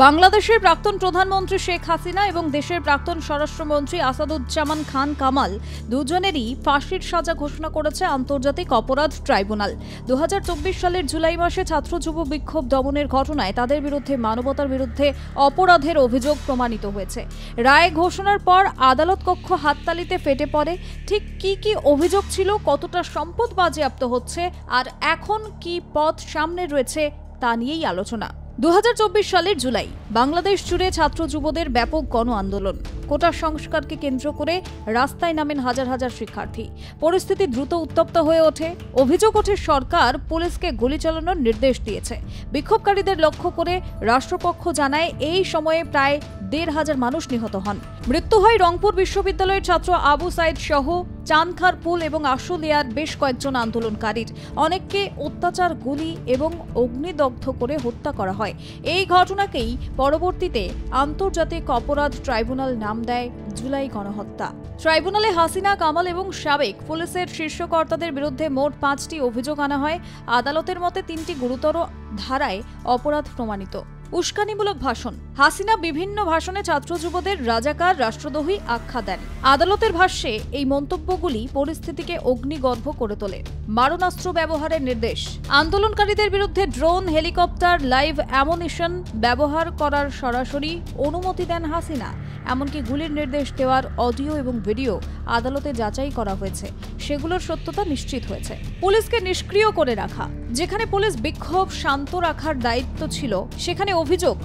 বাংলাদেশের প্রাক্তন প্রধানমন্ত্রী শেখ হাসিনা এবং দেশের প্রাক্তন স্বরাষ্ট্রমন্ত্রী আসাদুজ্জামান খান কামাল দুজনেরই ফাঁসির সাজা ঘোষণা করেছে আন্তর্জাতিক অপরাধ ট্রাইব্যুনাল। 2024 সালের জুলাই মাসে ছাত্র যুব বিক্ষোভ দমনের ঘটনায় তাদের বিরুদ্ধে মানবতার বিরুদ্ধে অপরাধের অভিযোগ প্রমাণিত হয়েছে। রায় ঘোষণার পর আদালত কক্ষ হাততালিতে ফেটে পড়ে। ঠিক কি অভিযোগ ছিল, কতটা সম্পদ বাজেয়াপ্ত হচ্ছে, আর এখন কি পথ সামনে রয়েছে তা নিয়েই আলোচনা। 2024 সালের জুলাই বাংলাদেশ জুড়ে ছাত্র যুবদের ব্যাপক গণ আন্দোলন। কোটা সংস্কারকে কেন্দ্র করে রাস্তায় নামেন হাজার হাজার শিক্ষার্থী। পরিস্থিতি দ্রুত উত্তপ্ত হয়ে ওঠে। অভিযোগ ওঠে সরকার পুলিশকে গুলি চালানোর নির্দেশ দিয়েছে। বিক্ষোভকারীদের লক্ষ্য করে রাষ্ট্রপক্ষ জানায় এই সময়ে প্রায় 1,500 মানুষ নিহত হন। মৃত্যু হয় রংপুর বিশ্ববিদ্যালয়ের ছাত্র আবু সাইদ সহ চানখারপুল এবং আশুলিয়ার বেশ কয়েকজন আন্দোলনকারীর। অনেককে অত্যাচার, গুলি এবং অগ্নিদগ্ধ করে হত্যা করা হয়। এই ঘটনাকেই পরবর্তীতে আন্তর্জাতিক অপরাধ ট্রাইব্যুনাল নাম দেয় জুলাই গণহত্যা। ট্রাইব্যুনালে হাসিনা, কামাল এবং সাবেক পুলিশের শীর্ষ কর্তাদের বিরুদ্ধে মোট 5টি অভিযোগ আনা হয়। আদালতের মতে 3টি গুরুতর ধারায় অপরাধ প্রমাণিত। উস্কানিমূলক ভাষণ। হাসিনা বিভিন্ন ভাষণে ছাত্র যুবদের রাজাকার, রাষ্ট্রদ্রোহী আখ্যা দেন। আদালতের ভাষ্যে এই মন্তব্যগুলি পরিস্থিতিকে অগ্নিগর্ভ করে তোলে। মারণাস্ত্র ব্যবহারের নির্দেশ। আন্দোলনকারীদের বিরুদ্ধে ড্রোন, হেলিকপ্টার, লাইভ অ্যামুনিশন ব্যবহার করার সরাসরি অনুমতি দেন হাসিনা। এমনকি গুলির নির্দেশ দেওয়ার অডিও এবং ভিডিও আদালতে যাচাই করা হয়েছে। সেগুলোর সত্যতা নিশ্চিত হয়েছে। পুলিশকে নিষ্ক্রিয় করে রাখা। যেখানে পুলিশ বিক্ষোভ শান্ত রাখার দায়িত্ব ছিল, সেখানে অভিযোগ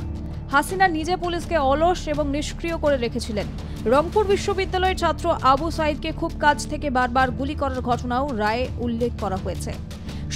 হাসিনা নিজে পুলিশকে অলস এবং নিষ্ক্রিয় করে রেখেছিলেন। রংপুর বিশ্ববিদ্যালয়ের ছাত্র আবু সাইদকে খুব কাছ থেকে বারবার গুলি করার ঘটনাও রায়ে উল্লেখ করা হয়েছে।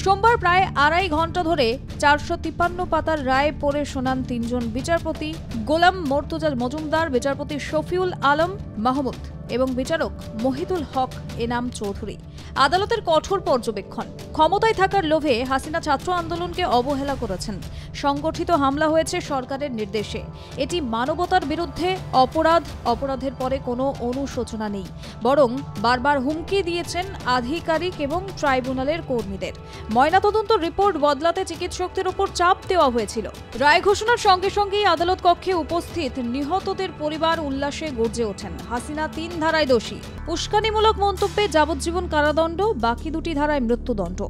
সোমবার প্রায় 2.5 ঘন্টা ধরে 453 পাতার রায় পড়ে শোনান 3 জন বিচারপতি গোলাম মর্তুজা মজুমদার, বিচারপতি শফিউল আলম মাহমুদ এবং বিচারক মহিদুল হক এনাম চৌধুরী। আদালতের কঠোর পর্যবেক্ষণ। ক্ষমতায় থাকার লোভে হাসিনা ছাত্র আন্দোলনকে অবহেলা করেছেন। সংগঠিত হামলা হয়েছে সরকারের নির্দেশে। এটি মানবতার বিরুদ্ধে অপরাধ। অপরাধের পরে কোনো অনুশোচনা নেই, বরং বারবার হুমকি দিয়েছেন আধিকারিক এবং ট্রাইব্যুনালের কর্মীদের। ময়নাতদন্ত রিপোর্ট বদলাতে চিকিৎসকদের উপর চাপ দেওয়া হয়েছিল। রায় ঘোষণার সঙ্গে সঙ্গেই আদালত কক্ষে উপস্থিত নিহতদের পরিবার উল্লাসে গর্জে ওঠেন। হাসিনা 3 ধারায় দোষী। উস্কানিমূলক মন্তব্যে যাবজ্জীবন কারাদণ্ড, বাকি 2টি ধারায় মৃত্যুদণ্ড।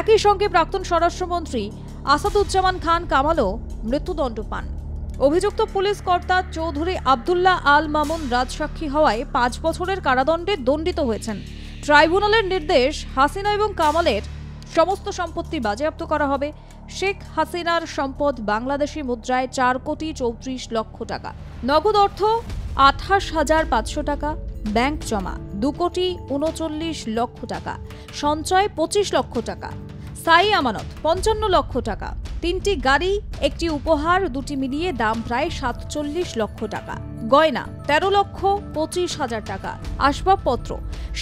একই সঙ্গে প্রাক্তন স্বরাষ্ট্রমন্ত্রী আসাদুজ্জামান খান কামালও মৃত্যুদণ্ড পান। অভিযুক্ত পুলিশ কর্তা চৌধুরী আব্দুল্লাহ আল মামুন রাজসাক্ষী হওয়ায় 5 বছরের কারাদণ্ডে দণ্ডিত হয়েছেন। ট্রাইব্যুনালের নির্দেশ, হাসিনা এবং কামালের সমস্ত সম্পত্তি বাজেয়াপ্ত করা হবে। শেখ হাসিনার সম্পদ বাংলাদেশি মুদ্রায় 4,34 লক্ষ টাকা, নগদ অর্থ 28,500 টাকা, ব্যাংক জমা 2,39 লক্ষ টাকা, সঞ্চয় 25 লক্ষ টাকা, স্থায়ী আমানত 55 লক্ষ টাকা, 3টি গাড়ি, 1টি উপহার, 2টি মিলিয়ে দাম প্রায় 47 লক্ষ টাকা, গয়না 13,25,000 টাকা, আসবাবপত্র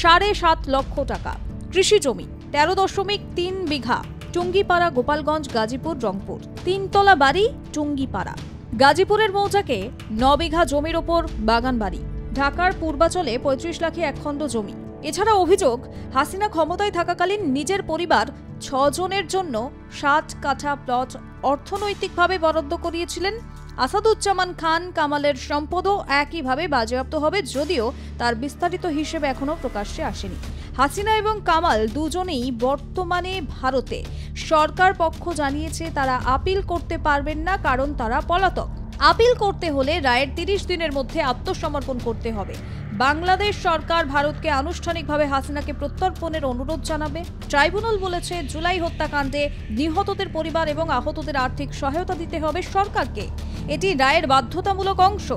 7.5 লক্ষ টাকা, কৃষি জমি 13.3 বিঘা, টুঙ্গিপাড়া, গোপালগঞ্জ, গাজীপুর, রংপুর, 3 তলা বাড়ি টুঙ্গিপাড়া, গাজীপুরের মৌজাকে 9 বিঘা জমির ওপর বাগান বাড়ি, ঢাকার পূর্বাচলে 35 লাখে 1 খণ্ড জমি। এছাড়া অভিযোগ, হাসিনা ক্ষমতায় থাকাকালীন নিজের পরিবার 6 জনের জন্য 60 কাঠা প্লট অর্থনৈতিকভাবে বরাদ্দ করিয়েছিলেন। আসাদুজ্জামান খান কামালের সম্পদও একইভাবে বাজেয়াপ্ত হবে, যদিও তার বিস্তারিত হিসেব এখনো প্রকাশ্যে আসেনি। হাসিনা এবং কামাল দুজনেই বর্তমানে ভারতে। সরকার পক্ষ জানিয়েছে তারা আপিল করতে পারবেন না, কারণ তারা পলাতক। আপিল করতে হলে রায়ের 30 দিনের মধ্যে আত্মসমর্পণ করতে হবে। বাংলাদেশ সরকার ভারতকে আনুষ্ঠানিকভাবে হাসিনাকে প্রত্যর্পণের অনুরোধ জানাবে। ট্রাইব্যুনাল বলেছে, জুলাই হত্যাকাণ্ডে নিহতদের পরিবার এবং আহতদের আর্থিক সহায়তা দিতে হবে সরকারকে। এটি রায়ের বাধ্যতামূলক অংশ।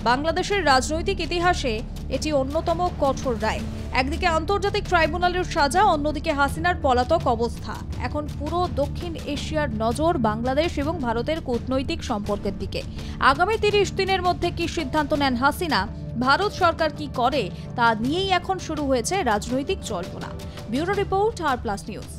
বাংলাদেশের রাজনৈতিক ইতিহাসে এটি অন্যতম কঠোর রায়। একদিকে আন্তর্জাতিক ট্রাইব্যুনালের সাজা, অন্যদিকে হাসিনার পলাতক অবস্থা। এখন পুরো দক্ষিণ এশিয়ার নজর বাংলাদেশ এবং ভারতের কূটনৈতিক সম্পর্কের দিকে। আগামী 30 দিনের মধ্যে কি সিদ্ধান্ত নেন হাসিনা, ভারত সরকার কি করে, তা নিয়েই এখন শুরু হয়েছে রাজনৈতিক জল্পনা। ব্যুরো রিপোর্ট, আর প্লাস নিউজ।